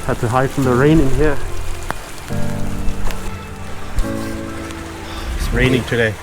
Had to hide from the rain in here. It's raining today.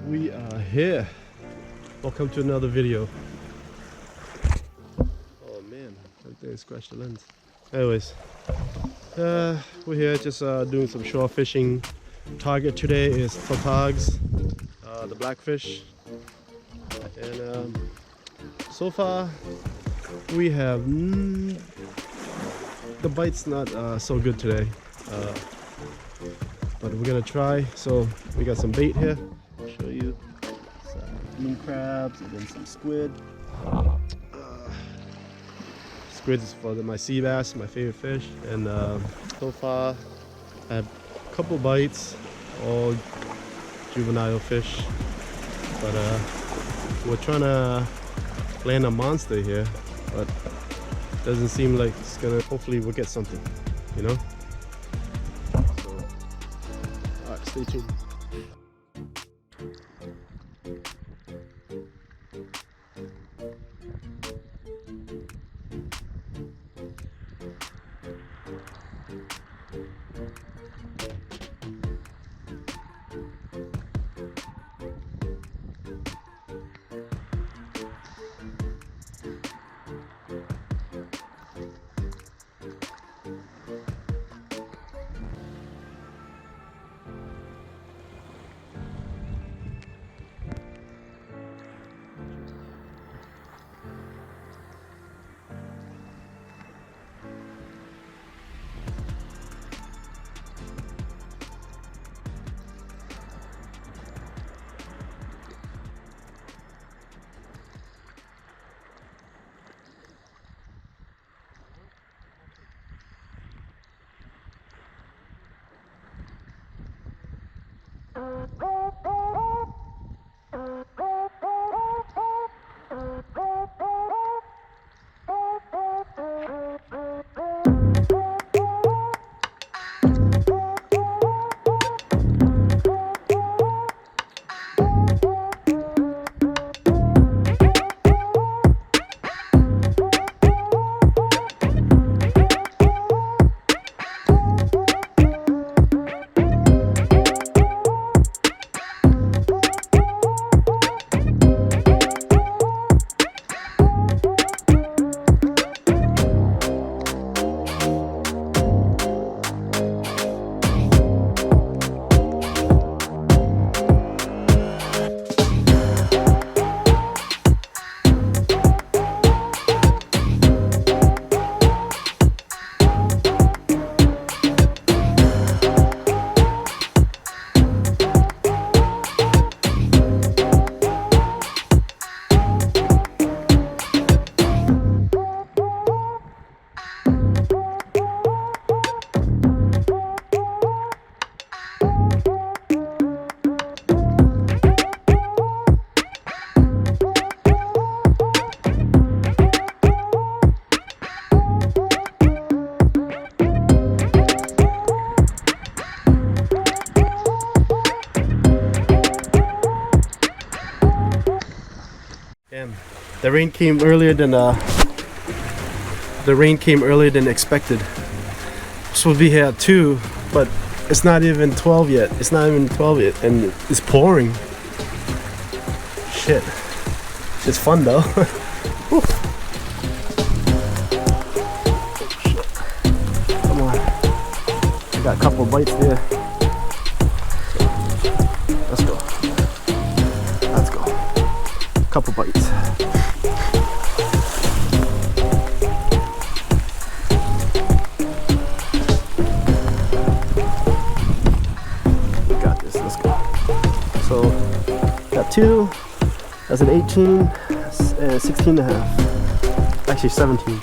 We are here. Welcome to another video. Oh man, I think I scratched the lens. Anyways, we're here just doing some shore fishing. Target today is Togs, the blackfish. And so far we have the bite's not so good today, but we're gonna try. So we got some bait here. I'll show you some moon crabs and then some squid. Squid is for my sea bass, my favorite fish. And so far I have a couple bites, all juvenile fish, but we're trying to land a monster here, but doesn't seem like it's gonna. Hopefully we'll get something, you know. So alright, stay tuned. The rain came earlier than expected. We're supposed to be here at 2, but it's not even 12 yet. It's not even 12 yet, and it's pouring. Shit. It's fun though. Whew. Come on. I got a couple bites there. Let's go. Let's go. Couple bites. Got this. Let's go. So, got 2. That's an 18 and 16 and a half. Actually 17.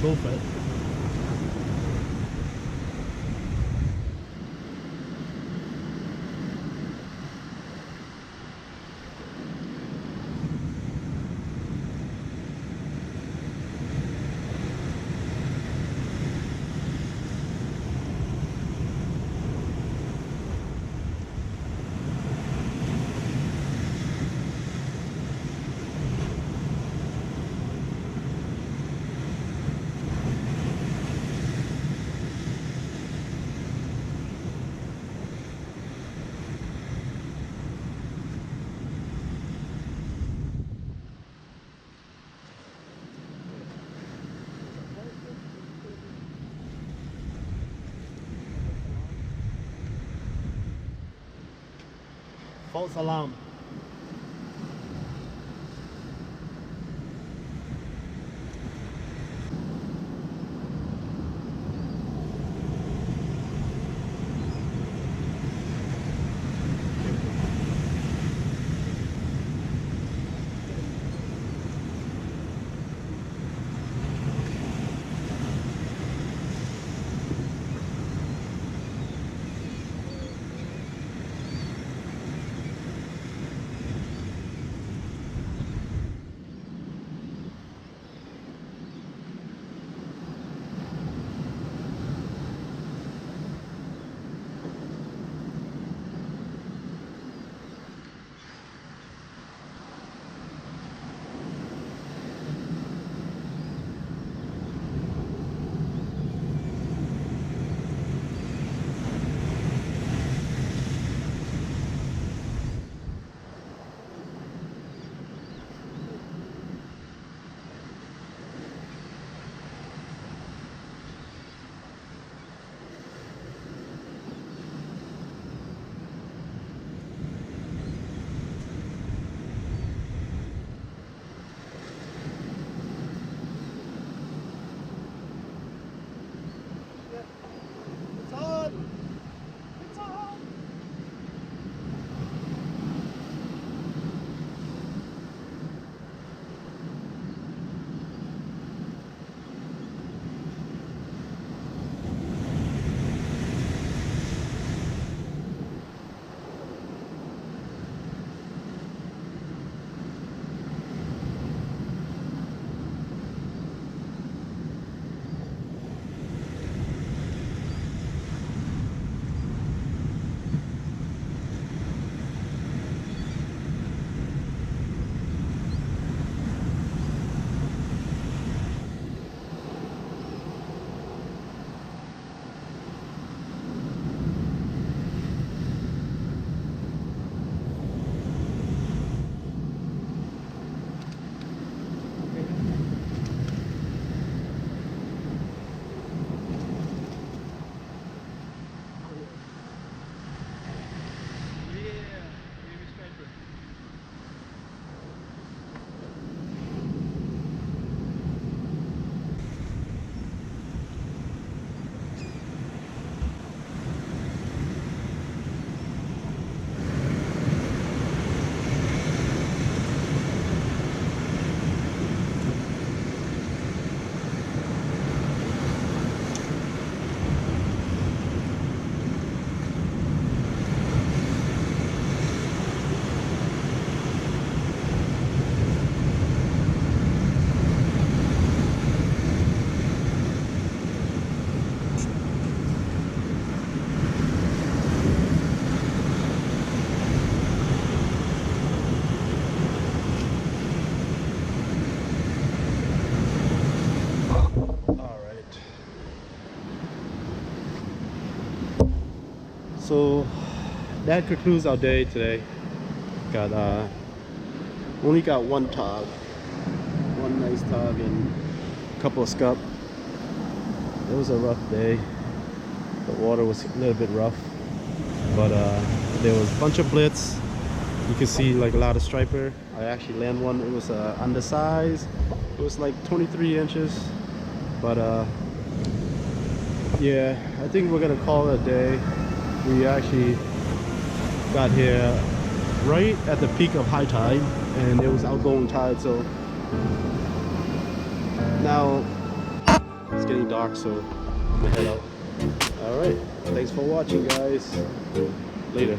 go for it. False alarm. So that concludes our day today. Got only got one tog, one nice tog and a couple of scup. It was a rough day. The water was a little bit rough, but there was a bunch of blitz. You can see like a lot of striper. I actually landed one. It was undersized. It was like 23 inches, but yeah, I think we're gonna call it a day. We actually got here right at the peak of high tide, and it was outgoing tide, so now it's getting dark, so I'm gonna head out. All right, thanks for watching, guys. Later.